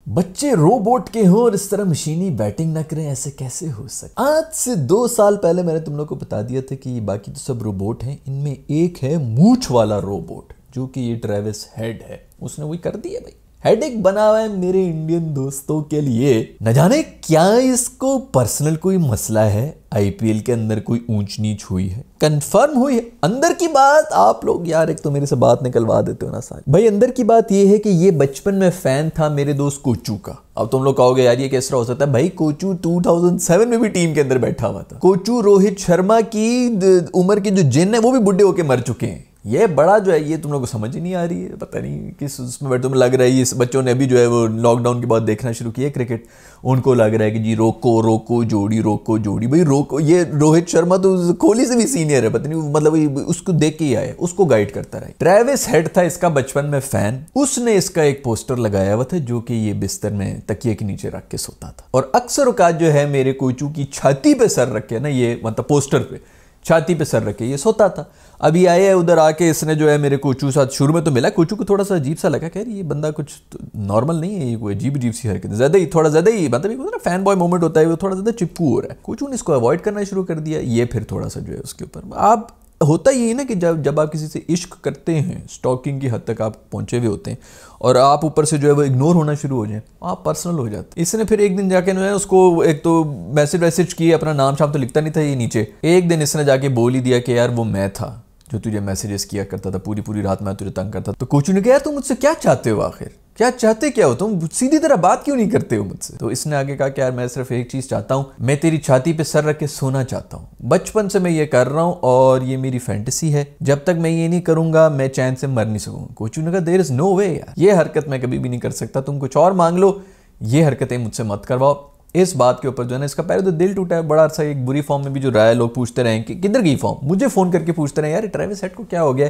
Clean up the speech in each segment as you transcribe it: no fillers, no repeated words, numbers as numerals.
बच्चे रोबोट के हों और इस तरह मशीनी बैटिंग ना करें, ऐसे कैसे हो सकता। आज से 2 साल पहले मैंने तुम लोग को बता दिया था कि बाकी तो सब रोबोट हैं, इनमें एक है मूंछ वाला रोबोट, जो कि ये ट्रेविस हेड है। उसने वही कर दिया भाई, हेडेक बना हुआ है मेरे इंडियन दोस्तों के लिए। न जाने क्या इसको पर्सनल कोई मसला है, आईपीएल के अंदर कोई ऊंच नीच हुई है, कंफर्म हुई है। अंदर की बात आप लोग यार एक तो मेरे से बात निकलवा देते हो ना सारी। भाई अंदर की बात ये है कि ये बचपन में फैन था मेरे दोस्त कोचू का। अब तुम लोग कहोगे यार ये कैसे हो सकता है। भाई कोचू 2007 में भी टीम के अंदर बैठा हुआ था। कोचू रोहित शर्मा की उम्र के जो जिन है वो भी बुढ़े होके मर चुके हैं। ये बड़ा जो है ये तुम लोग को समझ ही नहीं आ रही है, पता नहीं किस उसमें बैठे। तुम्हें लग रहा है इस बच्चों ने अभी जो है वो लॉकडाउन के बाद देखना शुरू किया क्रिकेट, उनको लग रहा है कि जी रोको रोको जोड़ी, रोको जोड़ी। भाई रोको, ये रोहित शर्मा तो कोहली से भी सीनियर है, पता नहीं मतलब उसको देख के ही आया, उसको गाइड करता रहा। ट्रेविस हेड था इसका बचपन में फैन, उसने इसका एक पोस्टर लगाया हुआ था जो कि ये बिस्तर में तकिए के नीचे रख के सोता था। और अक्सर औकात जो है मेरे कोचू की छाती पे सर रख के ना, ये मतलब पोस्टर पे छाती पे सर रखे ये सोता था। अभी आया है उधर आके इसने जो है मेरे कोचू साथ शुरू में तो मिला, कोचू को थोड़ा सा अजीब सा लगा, कह रही ये बंदा कुछ नॉर्मल नहीं है, ये कोई अजीब सी हरकत, थोड़ा ज्यादा ही मतलब ना फैन बॉय मोमेंट होता है, वो थोड़ा ज्यादा चिपकू हो रहा है। कोचू ने इसको अवॉइड करना शुरू कर दिया। ये फिर थोड़ा सा जो है उसके ऊपर आप होता ही है ना कि जब आप किसी से इश्क करते हैं, स्टॉकिंग की हद तक आप पहुंचे हुए होते हैं और आप ऊपर से जो है वो इग्नोर होना शुरू हो जाए, आप पर्सनल हो जाते। इसने फिर एक दिन जाके ना उसको एक तो मैसेज किए, अपना नाम शाम तो लिखता नहीं था ये नीचे। एक दिन इसने जाके बोल ही दिया कि यार वो मैं था जो तुझे मैसेजेस किया करता था, पूरी रात मैं तुझे तंग करता। तो कोचू ने कहा यार तुम मुझसे क्या चाहते हो, आखिर क्या चाहते क्या हो तुम, सीधी तरह बात क्यों नहीं करते हो मुझसे। तो इसने आगे कहा कि यार मैं सिर्फ एक चीज चाहता हूं, मैं तेरी छाती पे सर रख के सोना चाहता हूं। बचपन से मैं ये कर रहा हूं और ये मेरी फैंटेसी है, जब तक मैं ये नहीं करूंगा मैं चैन से मर नहीं सकूंगा। कोचू ने कहा देयर इज नो वे यार, ये हरकत मैं कभी भी नहीं कर सकता, तुम कुछ और मांग लो, ये हरकतें मुझसे मत करवाओ। इस बात के ऊपर जो है ना इसका पहले तो दिल टूटा है बड़ा सा। एक बुरी फॉर्म में भी जो रहा है, लोग पूछते रहे कि किधर गई फॉर्म, मुझे फोन करके पूछते रहे यार ट्रेविस हेड को क्या हो गया।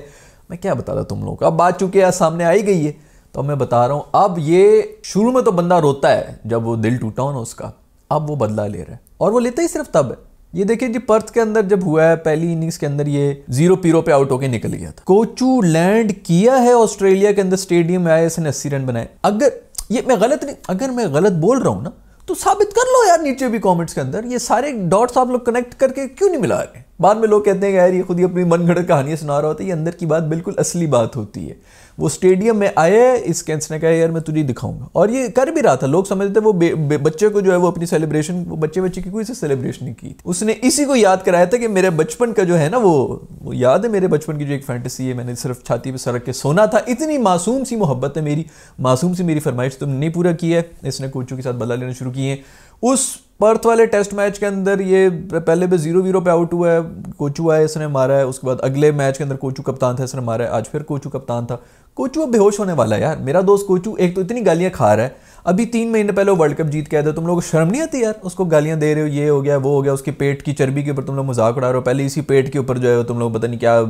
मैं क्या बता रहा तुम लोग, अब बात चुके आज सामने आई गई है तो मैं बता रहा हूं। अब ये शुरू में तो बंदा रोता है जब वो दिल टूटा हो ना उसका, अब वो बदला ले रहा है और वो लेता ही सिर्फ तब है। ये देखिए जी पर्थ के अंदर जब हुआ है पहली इनिंग्स के अंदर ये 0 पीरो पे आउट होके निकल गया था। कोचू लैंड किया है ऑस्ट्रेलिया के अंदर, स्टेडियम में आया, इसने 80 रन बनाए। अगर ये मैं गलत नहीं, अगर मैं गलत बोल रहा हूं ना तो साबित कर लो यार नीचे भी कमेंट्स के अंदर। ये सारे डॉट्स आप लोग कनेक्ट करके क्यों नहीं मिला रहे। बाद में लोग कहते हैं कि यार ये खुद ही अपनी मन घड़त कहानियां सुना रहा होता है, ये अंदर की बात बिल्कुल असली बात होती है। वो स्टेडियम में आया, इसके ने कहा यार मैं तुझे दिखाऊंगा, और ये कर भी रहा था। लोग समझते वो बच्चे को जो है वो अपनी सेलिब्रेशन, वो बच्चे की कोई से सेलिब्रेशन नहीं की थी, उसने इसी को याद कराया था कि मेरे बचपन का जो है ना वो याद है, मेरे बचपन की जो एक फैंटेसी है, मैंने सिर्फ छाती पे सर रख के सोना था। इतनी मासूम सी मोहब्बत है मेरी, मासूम सी मेरी फरमाइश तुमने नहीं पूरा की है। इसने कोचू के साथ बदला लेना शुरू किए। उस पर्थ वाले टेस्ट मैच के अंदर ये पहले भी 0-0 पे आउट हुआ है, कोचू आया इसने मारा है। उसके बाद अगले मैच के अंदर कोचू कप्तान था, इसने मारा है। आज फिर कोचू कप्तान था। कोचू अब बेहोश होने वाला है यार। मेरा दोस्त कोचू एक तो इतनी गालियां खा रहा है, अभी 3 महीने पहले वो वर्ल्ड कप जीत के आया था। तुम लोगों को शर्म नहीं आती यार, उसको गालियां दे रहे हो, ये हो गया वो हो गया, उसके पेट की चर्बी के ऊपर तुम लोग मजाक उड़ा रहे हो। पहले इसी पेट के ऊपर जो है तुम लोग पता नहीं क्या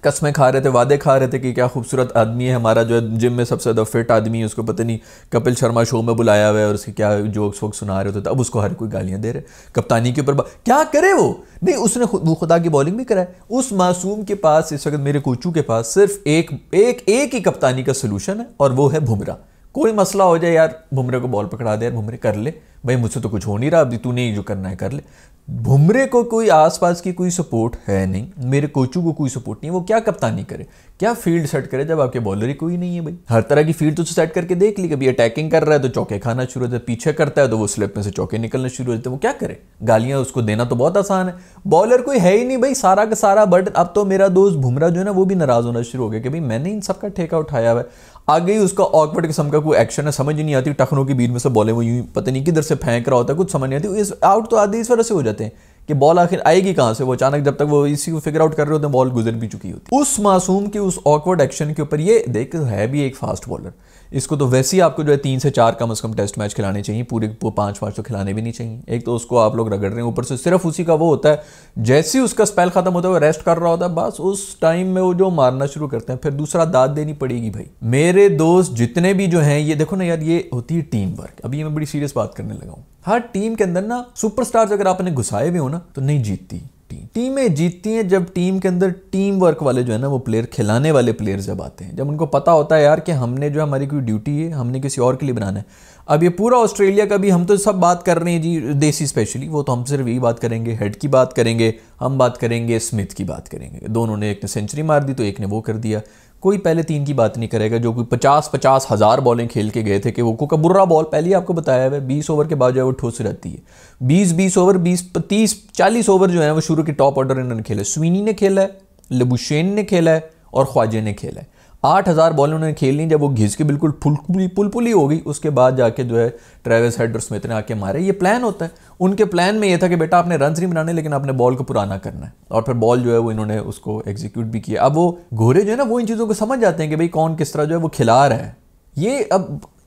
कस्में खा रहे थे, वादे खा रहे थे कि क्या खूबसूरत आदमी है हमारा, जो है जिम में सबसे ज्यादा फिट आदमी है, उसको पता नहीं कपिल शर्मा शो में बुलाया हुआ है और उसके क्या जोक्स वोक्स सुना रहे थे। अब उसको हर कोई गालियां दे रहे, कप्तानी के ऊपर क्या करे वो नहीं। उसने वो खुदा की बॉलिंग भी कराए। उस मासूम के पास इस वक्त, मेरे कोचू के पास सिर्फ एक ही कप्तानी का सोल्यूशन है और वो है बुमराह। कोई मसला हो जाए यार बुमरे को बॉल पकड़ा दे यार, बुमरे कर ले भाई, मुझसे तो कुछ हो नहीं रहा, अभी तूने जो करना है कर ले। बुमरे को कोई आसपास की कोई सपोर्ट है नहीं, मेरे कोचू को कोई सपोर्ट नहीं है। वो क्या कप्तानी करे, क्या फील्ड सेट करे जब आपके बॉलर ही कोई नहीं है भाई। हर तरह की फील्ड तो सेट करके देख ली, कभी अटैकिंग कर रहा है तो चौके खाना शुरू होता है, पीछे करता है तो वो स्लिप में से चौके निकलना शुरू हो जाते हैं। वो क्या करे, गालियां उसको देना तो बहुत आसान है। बॉलर कोई है ही नहीं भाई, सारा का सारा बर्डन। अब तो मेरा दोस्त बुमराह जो है ना वो भी नाराज होना शुरू हो गया कि भाई मैंने इन सबका ठेका उठाया हुआ है। आगे ही उसका ऑकवर्ड किस्म का कोई एक्शन है, समझ ही नहीं आती, टखनों के बीच में से बॉलें वो यूं पता नहीं किधर से फेंक रहा होता है, कुछ समझ नहीं आती। इस आउट तो आधे इस वजह से हो जाते हैं कि बॉल आखिर आएगी कहां से। वो अचानक जब तक वो इसी को फिगर आउट कर रहे होते हैं बॉल गुजर भी चुकी होती है। उस मासूम के उस ऑकवर्ड एक्शन के ऊपर ये देख है भी एक फास्ट बॉलर, इसको तो वैसे ही आपको जो है 3 से 4 कम से कम टेस्ट मैच खिलाने चाहिए, पूरे 5 तो खिलाने भी नहीं चाहिए। एक तो उसको आप लोग रगड़ रहे हैं, ऊपर से सिर्फ उसी का वो होता है जैसे ही उसका स्पेल खत्म होता है वो रेस्ट कर रहा होता है, बस उस टाइम में वो जो मारना शुरू करते हैं, फिर दूसरा दाद देनी पड़ेगी भाई। मेरे दोस्त जितने भी जो हैं, ये देखो ना यार, ये होती है टीम वर्क। अभी मैं बड़ी सीरियस बात करने लगा हूं। हर टीम के अंदर ना सुपरस्टार्स अगर आपने घुसाए हुए हो ना तो नहीं जीतती टीम। टीमें जीतती हैं जब टीम के अंदर टीम वर्क वाले जो है ना वो प्लेयर, खिलाने वाले प्लेयर्स जब आते हैं, जब उनको पता होता है यार कि हमने जो हमारी कोई ड्यूटी है हमने किसी और के लिए बनाना है। अब ये पूरा ऑस्ट्रेलिया का भी हम तो सब बात कर रहे हैं जी, देसी स्पेशली, वो तो हम सिर्फ यही बात करेंगे, हेड की बात करेंगे, हम बात करेंगे स्मिथ की बात करेंगे। दोनों ने, एक ने सेंचुरी मार दी तो एक ने वो कर दिया। कोई पहले 3 की बात नहीं करेगा जो कोई 50-50 हज़ार बॉलें खेल के गए थे कि वो को बुर्रा बॉल, पहले ही आपको बताया है 20 ओवर के बाद जो है वो ठोस रहती है। 20 ओवर, 30-40 ओवर जो है वो शुरू के टॉप ऑर्डर इन्होंने खेले। स्वीनी ने खेला है, लबुशेन ने खेला है और ख्वाजे ने खेला है। 8000 बॉल उन्होंने खेल ली। जब वो घिस के बिल्कुल पुलपुली हो गई, उसके बाद जाके जो है ट्रेविस हेड और स्मिथ ने आके मारे। ये प्लान होता है उनके। प्लान में ये था कि बेटा आपने रन नहीं बनाने, लेकिन आपने बॉल को पुराना करना है। और फिर बॉल जो है वो इन्होंने उसको एग्जीक्यूट भी किया। अब वो घोड़े जो है ना वो इन चीज़ों को समझ जाते हैं कि भाई कौन किस तरह जो है वो खिला रहा है।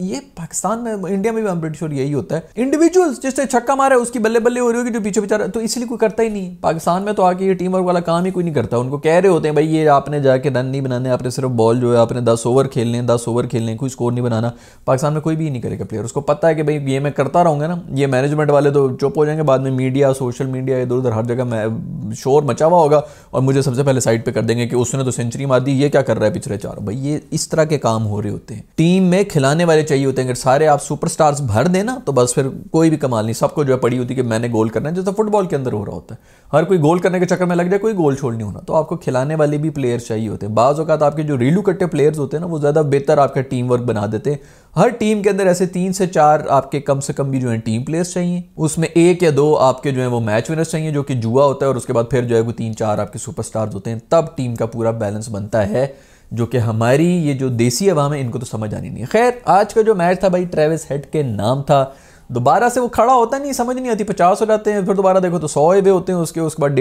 ये पाकिस्तान में, इंडिया में भी आई एम प्रीटी श्योर यही होता है। इंडिविजुअल्स जिससे छक्का मारा है उसकी बल्ले बल्ले हो रही होगी, जो पीछे बेचारा, तो इसलिए कोई करता ही नहीं। पाकिस्तान में तो आके ये टीम वर्क वाला काम ही कोई नहीं करता। उनको कह रहे होते हैं भाई ये आपने जाके रन नहीं बनाने, आपने सिर्फ बॉल जो है आपने 10 ओवर खेलने हैं, 10 ओवर खेलने, कोई स्कोर नहीं बनाना। पाकिस्तान में कोई भी नहीं करेगा प्लेयर। उसको पता है कि भाई ये मैं करता रहूँगा ना, ये मैनेजमेंट वाले तो चुप हो जाएंगे, बाद में मीडिया, सोशल मीडिया, इधर उधर हर जगह शोर मचा हुआ होगा और मुझे सबसे पहले साइड पर कर देंगे कि उसने तो सेंचुरी मार दी, ये क्या कर रहा है पिछले 4। भाई ये इस तरह के काम हो रहे होते हैं। टीम में खिलाने वाले चाहिए होते हैं। अगर सारे आप सुपरस्टार्स भर देना तो बस फिर कोई भी कमाल नहीं। सबको जो है पड़ी होती है कि मैंने गोल करना है, जैसा फुटबॉल के अंदर हो रहा होता है। हर कोई गोल करने के चक्कर में लग जाए, कोई गोल छोड़ नहीं होना। तो आपको खिलाने वाले भी प्लेयर्स चाहिए होते हैं। बाज़ औक़ात आपके जो रीलू कट्टे प्लेयर्स होते हैं ना वो ज़्यादा बेहतर आपका टीम वर्क बना देते हैं। हर टीम के अंदर ऐसे 3 से 4 आपके कम से कम भी जो है टीम प्लेयर्स चाहिए। उसमें 1 या 2 आपके जो है वो मैच विनर्स चाहिए, जो कि जुआ होता है। और उसके बाद फिर जो है वो 3-4 आपके सुपरस्टार्स होते हैं। तब टीम का पूरा बैलेंस बनता है, जो कि हमारी ये जो देसी अवाम है इनको तो समझ आनी नहीं है। खैर आज का जो मैच था भाई ट्रेविस हेड के नाम था। दोबारा से वो खड़ा होता नहीं, समझ नहीं आती। 50 हो जाते हैं, फिर दोबारा देखो तो 100 वे होते हैं उसके बाद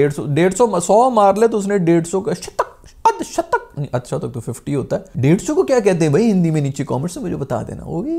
100 मार ले तो उसने 150 का शतक नहीं, अच्छा तक तो 50 होता है। 150 को क्या कहते हैं भाई हिंदी में, नीचे कॉमेंट्स में मुझे बता देना। ओए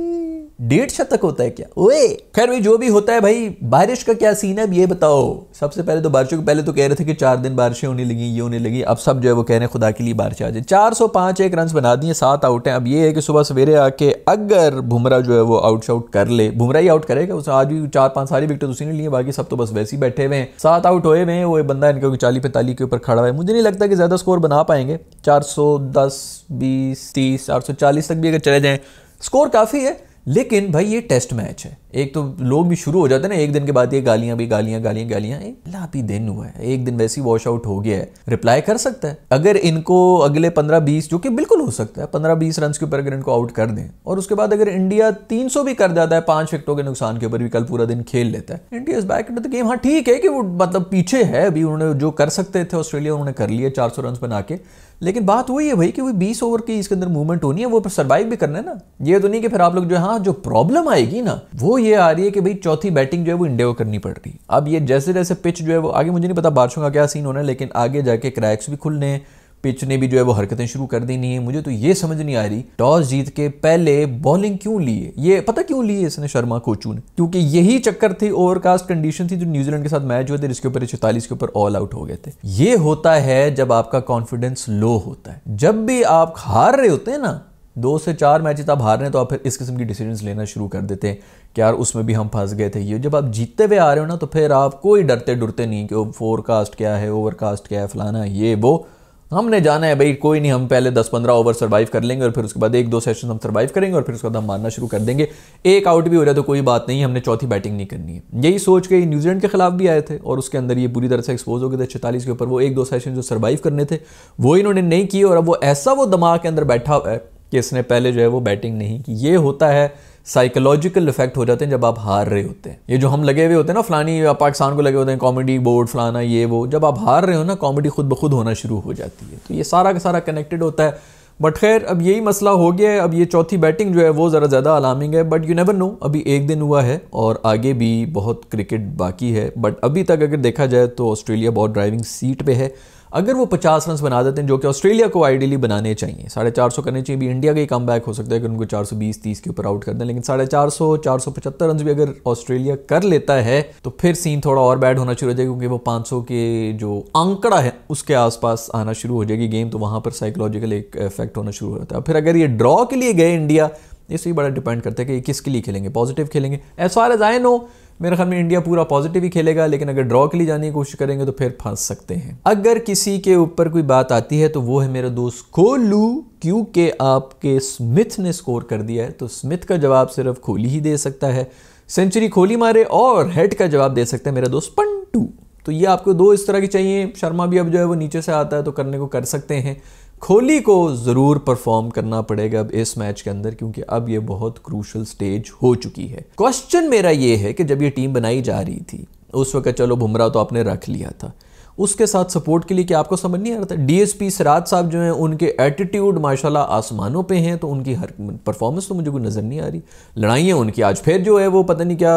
150 शतक होता है क्या? ओए खैर भाई जो भी होता है भाई, बारिश का क्या सीन है अब ये बताओ। सबसे पहले तो बारिशों के पहले तो कह रहे थे कि 4 दिन बारिशें होने लगी, ये होने लगी। अब सब जो है वो कह रहे हैं खुदा के लिए बारिश आ जाए। 405 एक रन बना दिए, 7 आउट हैं। अब ये है कि सुबह सवेरे आके अगर बुमराह जो है वो आउट शाउट कर ले, बुमराह ही आउट करेगा। उसे आज भी 4-5 सारी विकेट उसी ने लिए, बाकी सब तो बस वैसे ही बैठे हुए हैं। 7 आउट हुए हुए हैं। वो बंदा इनके 40-45 के ऊपर खड़ा है। मुझे नहीं लगता कि ज्यादा स्कोर बना पाएंगे। 410, 20, 30, 440 तक भी अगर चले जाएं स्कोर काफी है। लेकिन भाई ये टेस्ट मैच है। एक तो लोग भी शुरू हो जाते हैं ना, एक दिन के बाद ये गालियां भी गालियां। लापी दिन हुआ है, एक दिन वैसे ही वॉश आउट हो गया है। रिप्लाई कर सकता है अगर इनको अगले 15-20, जो कि बिल्कुल हो सकता है, 15-20 रन के ऊपर अगर इनको आउट कर दें, और उसके बाद अगर इंडिया 300 भी कर जाता है 5 विकेटों के नुकसान के ऊपर भी, कल पूरा दिन खेल लेता है, India is back into the game. हाँ ठीक है कि वो मतलब पीछे है अभी, उन्होंने जो कर सकते थे ऑस्ट्रेलिया उन्होंने कर लिया 400 रन बना के। लेकिन बात वही है भाई कि वो 20 ओवर की इसके अंदर मूवमेंट होनी है, वो सर्वाइव भी करना है ना। ये तो नहीं कि फिर आप लोग जो है, हाँ जो प्रॉब्लम आएगी ना वो ये आ रही है कि भाई चौथी बैटिंग जो है वो इंडिया को करनी पड़ रही। अब ये जैसे जैसे पिच जो है वो आगे, मुझे नहीं पता बारिशों का क्या सीन होना है, लेकिन आगे जाके क्रैक्स भी खुलने हैं, पिच ने भी जो है वो हरकतें शुरू कर देनी है। मुझे तो ये समझ नहीं आ रही टॉस जीत के पहले बॉलिंग क्यों लिए। ये पता क्यों लिए इसने शर्मा कोचू ने? क्योंकि यही चक्कर थी, ओवरकास्ट कंडीशन थी जो न्यूजीलैंड के साथ मैच हुए थे, जिसके ऊपर 46 के ऊपर ऑल आउट हो गए थे। ये होता है जब आपका कॉन्फिडेंस लो होता है। जब भी आप हार रहे होते हैं ना, 2 से 4 मैचेस आप हार रहे हैं, तो आप फिर इस किस्म की डिसीजंस लेना शुरू कर देते हैं कि यार उसमें भी हम फंस गए थे। ये जब आप जीतते हुए आ रहे हो ना, तो फिर आप कोई डरते डरते नहीं कि फोरकास्ट क्या है, ओवरकास्ट क्या है, फलाना ये वो। हमने जाना है भाई, कोई नहीं, हम पहले 10-15 ओवर सर्वाइव कर लेंगे और फिर उसके बाद 1-2 सेशन हम सर्वाइव करेंगे और फिर उसके बाद हम मारना शुरू कर देंगे। एक आउट भी हो रहा है तो कोई बात नहीं, हमने चौथी बैटिंग नहीं करनी है। यही सोच के न्यूजीलैंड के खिलाफ भी आए थे और उसके अंदर ये पूरी तरह से एक्सपोज हो गए थे 46 के ऊपर। वो 1-2 सेशन जो सर्वाइव करने थे वो इन्होंने नहीं किए, और अब वो ऐसा वो दिमाग के अंदर बैठा हुआ है कि इसने पहले जो है वो बैटिंग नहीं की। ये होता है साइकोलॉजिकल इफेक्ट हो जाते हैं जब आप हार रहे होते हैं। ये जो हम लगे हुए होते हैं ना, फलानी पाकिस्तान को लगे होते हैं कॉमेडी बोर्ड फलाना ये वो, जब आप हार रहे हो ना, कॉमेडी खुद ब खुद होना शुरू हो जाती है। तो ये सारा का सारा कनेक्टेड होता है। बट खैर अब यही मसला हो गया है। अब ये चौथी बैटिंग जो है वो ज़रा ज़्यादा अलार्मिंग है। बट यू नेवर नो, अभी एक दिन हुआ है और आगे भी बहुत क्रिकेट बाकी है। बट अभी तक अगर देखा जाए तो ऑस्ट्रेलिया बहुत ड्राइविंग सीट पे है। अगर वो 50 रन बना देते हैं, जो कि ऑस्ट्रेलिया को आइडियली बनाने चाहिए, 450 करने चाहिए। भी इंडिया का ही कम बैक हो सकता है कि उनको 420-30 के ऊपर आउट कर दें, लेकिन 450, 475 रन भी अगर ऑस्ट्रेलिया कर लेता है तो फिर सीन थोड़ा और बैड होना शुरू हो जाएगा, क्योंकि वो 500 के जो आंकड़ा है उसके आसपास आना शुरू हो जाएगी गेम। तो वहाँ पर साइकोलॉजिकल एक इफेक्ट होना शुरू हो जाता है। फिर अगर ये ड्रॉ के लिए गए इंडिया, इससे बड़ा डिपेंड करता है कि किसके लिए खेलेंगे, पॉजिटिव खेलेंगे। As far as I know, मेरे ख्याल में इंडिया पूरा पॉजिटिव ही खेलेगा, लेकिन अगर ड्रॉ के लिए जाने की कोशिश करेंगे तो फिर फंस सकते हैं। अगर किसी के ऊपर कोई बात आती है तो वो है मेरा दोस्त कोहलू, क्योंकि आपके स्मिथ ने स्कोर कर दिया है, तो स्मिथ का जवाब सिर्फ कोहली ही दे सकता है, सेंचुरी कोहली मारे, और हेड का जवाब दे सकता है मेरा दोस्त पंटू। तो ये आपको दो इस तरह की चाहिए। शर्मा भी अब जो है वो नीचे से आता है तो करने को कर सकते हैं। कोहली को ज़रूर परफॉर्म करना पड़ेगा अब इस मैच के अंदर, क्योंकि अब ये बहुत क्रूशल स्टेज हो चुकी है। क्वेश्चन मेरा ये है कि जब ये टीम बनाई जा रही थी उस वक्त चलो बुमराह तो आपने रख लिया था, उसके साथ सपोर्ट के लिए क्या आपको समझ नहीं आ रहा था? डीएसपी सिराज साहब जो हैं उनके एटीट्यूड माशाल्लाह आसमानों पे हैं, तो उनकी हर परफॉर्मेंस तो मुझे कोई नज़र नहीं आ रही। लड़ाइयाँ उनकी आज फिर जो है वो पता नहीं क्या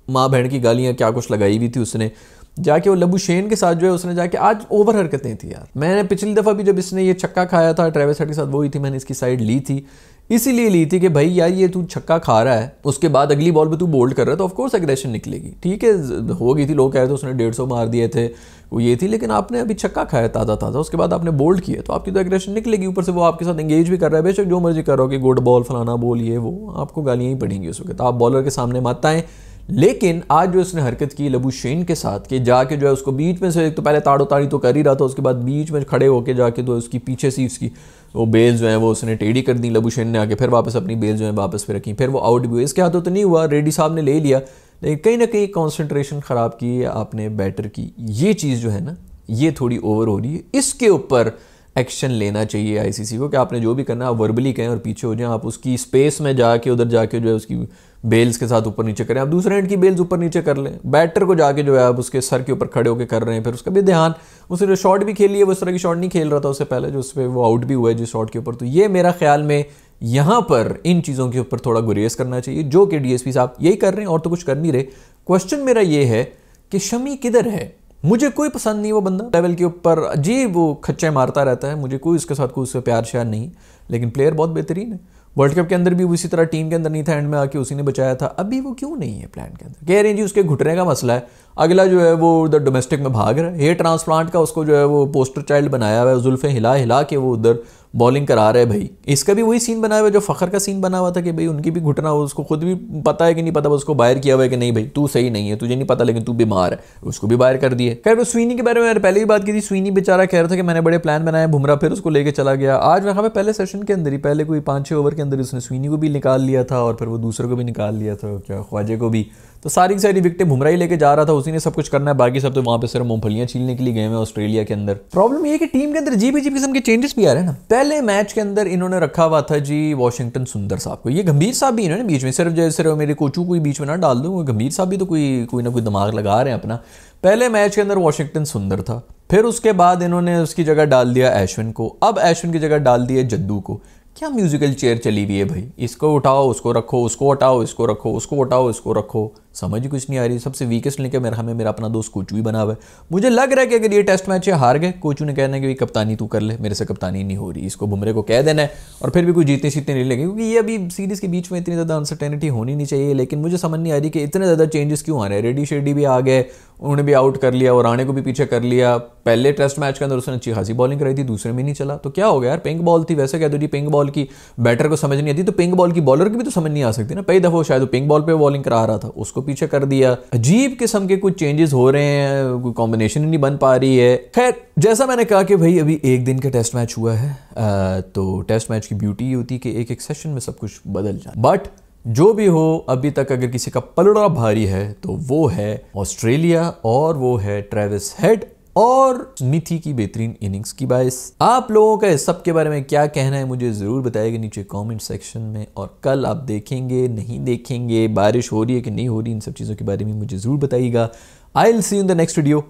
माँ बहन की गालियाँ क्या कुछ लगाई हुई थी उसने जाके, वो लबू शेन के साथ जो है उसने जाके आज ओवर हरकतें थी यार। मैंने पिछली दफ़ा भी जब इसने ये छक्का खाया था ट्रेविस हेड के साथ, वही थी मैंने इसकी साइड ली थी, इसीलिए ली थी कि भाई यार ये तू छक्का खा रहा है, उसके बाद अगली बॉल पे तू बोल्ड कर रहा है तो ऑफकोर्स एग्रेशन निकलेगी। ठीक है हो गई थी, लोग कह रहे थे उसने 150 मार दिए थे, वो ये थी, लेकिन आपने अभी छक्का खाया ताज़ा ताज़ा, उसके बाद आपने बोल्ड किया तो आपकी तो एग्रेशन निकलेगी। ऊपर से वो आपके साथ एंगेज भी कर रहा है, बेशक जो मर्जी कर रहा हो कि गुड बॉल फलाना बॉल ये वो, आपको गालियाँ ही पड़ेंगी उस वक्त, आप बॉलर के सामने मत आएँ। लेकिन आज जो उसने हरकत की लबू शेन के साथ कि जाके जो है उसको बीच में से, तो पहले ताड़ो ताड़ी तो कर ही रहा था, उसके बाद बीच में खड़े होके जाके तो उसकी पीछे से उसकी वो बेल जो है वो उसने टेढ़ी कर दी लबू शेन ने आके, फिर वापस अपनी बेल जो है वापस फिर रखी, फिर वो आउट भी हुए। इसके हाथों तो नहीं हुआ, रेड्डी साहब ने ले लिया, लेकिन कहीं ना कहीं कॉन्सेंट्रेशन ख़राब की है आपने बैटर की, ये चीज़ जो है ना ये थोड़ी ओवर हो रही है। इसके ऊपर एक्शन लेना चाहिए आईसीसी को कि आपने जो भी करना है आप वर्बली कहें और पीछे हो जाएं, आप उसकी स्पेस में जाके उधर जाके जो है उसकी बेल्स के साथ ऊपर नीचे करें, आप दूसरे एंड की बेल्स ऊपर नीचे कर लें, बैटर को जाके जो है आप उसके सर के ऊपर खड़े होकर कर रहे हैं, फिर उसका भी ध्यान, उसने जो शॉट भी खेली है वो इस तरह की शॉट नहीं खेल रहा था उससे पहले जो उस पर वो आउट भी हुआ है जिस शॉट के ऊपर। तो ये मेरा ख्याल में यहाँ पर इन चीज़ों के ऊपर थोड़ा गुरेज करना चाहिए, जो कि डीएसपी साहब यही कर रहे हैं और तो कुछ कर नहीं रहे। क्वेश्चन मेरा ये है कि शमी किधर है? मुझे कोई पसंद नहीं वो बंदा, लेवल के ऊपर अजीब वो खच्चे मारता रहता है, मुझे कोई उसके साथ कोई उससे प्यार श्यार नहीं, लेकिन प्लेयर बहुत बेहतरीन है। वर्ल्ड कप के अंदर भी उसी तरह टीम के अंदर नहीं था, एंड में आके उसी ने बचाया था। अभी वो क्यों नहीं है प्लान के अंदर? कह रहे हैं जी उसके घुटने का मसला है, अगला जो है वो उधर डोमेस्टिक में भाग रहा है, हेयर ट्रांसप्लांट का उसको जो है वो पोस्टर चाइल्ड बनाया हुआ है, जुल्फे हिला हिला के वो उधर बॉलिंग करा रहे भाई। इसका भी वही सीन बना हुआ है जो फ़खर का सीन बना हुआ था कि भाई उनकी भी घुटना हो, उसको खुद भी पता है कि नहीं पता, उसको बाहर किया हुआ है कि नहीं भाई तू सही नहीं है, तुझे नहीं पता लेकिन तू बीमार है, उसको भी बाहर कर दिए। खैर वो स्वीनी के बारे में मैंने पहले ही बात की थी, स्वीनी बेचारा कह रहा था कि मैंने बड़े प्लान बनाए, बुमराह फिर उसको लेके चला गया। आज मैं पहले सेशन के अंदर ही पहले कोई 5-6 ओवर के अंदर उसने स्वीनी को भी निकाल लिया था और फिर वो दूसरे को भी निकाल लिया था, क्या ख्वाजे को भी, तो सारी की सारी विकेटें बुमराह ही लेके जा रहा था, उसी ने सब कुछ करना है, बाकी सब तो वहाँ पे सिर्फ मूंगफलियाँ छीलने के लिए गए हैं ऑस्ट्रेलिया के अंदर। प्रॉब्लम ये है कि टीम के अंदर अजीब अजीब किस्म के चेंजेस भी आ रहे हैं ना। पहले मैच के अंदर इन्होंने रखा हुआ था जी वॉशिंगटन सुंदर साहब को, ये गंभीर साहब भी इन्होंने बीच में, सिर्फ मेरे कोचू को बीच में ना डाल दूँ, गंभीर साहब भी तो कोई ना कोई दिमाग लगा रहे हैं अपना। पहले मैच के अंदर वॉशिंगटन सुंदर था, फिर उसके बाद इन्होंने उसकी जगह डाल दिया अश्विन को, अब अश्विन की जगह डाल दिया जद्दू को। क्या म्यूजिकल चेयर चली हुई है भाई, इसको उठाओ उसको रखो, उसको हटाओ इसको रखो, उसको उठाओ इसको रखो, समझ ही कुछ नहीं आ रही। सबसे वीकेस्ट लिंक है मेरा हमें मेरा अपना दोस्त कोचू ही बना हुआ है। मुझे लग रहा है कि अगर ये टेस्ट मैच हार गए, कोचू ने कहना है कि कप्तानी तू कर ले, मेरे से कप्तानी नहीं हो रही, इसको बुमराह को कह देना है और फिर भी कोई जीतने सीतने नहीं लगे, क्योंकि ये अभी सीरीज़ के बीच में इतनी ज़्यादा अनसर्टेनिटी होनी नहीं चाहिए। लेकिन मुझे समझ नहीं आ रही कि इतने ज़्यादा चेंजेस क्यों आ रहे हैं। रेड्डी शेड्डी भी आ गए, उन्होंने भी आउट कर लिया और राणे को भी पीछे कर लिया। पहले टेस्ट मैच के अंदर उसने अच्छी खासी बॉलिंग कराई थी, दूसरे में नहीं चला, तो क्या हो गया यार? पिंक बॉल थी, वैसे कह दो जी पिंक बॉल की बैटर को समझ नहीं आती, तो पिंक बॉल की बॉलर की भी तो समझ नहीं आ सकती ना। कई दफ़ा शायद पिंक बॉल पे बॉलिंग करा रहा था, उसको पीछे कर दिया। अजीब किस्म के कुछ चेंजेस हो रहे हैं, कोई कॉम्बिनेशन ही नहीं बन पा रही है। खैर जैसा मैंने कहा कि भाई अभी एक दिन का टेस्ट मैच हुआ है, तो टेस्ट मैच की ब्यूटी ये होती है कि एक एक सेशन में सब कुछ बदल जाए। बट जो भी हो, अभी तक अगर किसी का पलड़ा भारी है तो वो है ऑस्ट्रेलिया और वो है ट्रेविस हेड और स्मिथी की बेहतरीन इनिंग्स की बाइस। आप लोगों का इस सब के बारे में क्या कहना है मुझे ज़रूर बताइएगा नीचे कमेंट सेक्शन में। और कल आप देखेंगे नहीं देखेंगे, बारिश हो रही है कि नहीं हो रही, इन सब चीज़ों के बारे में मुझे ज़रूर बताइएगा। I will see you in the next video.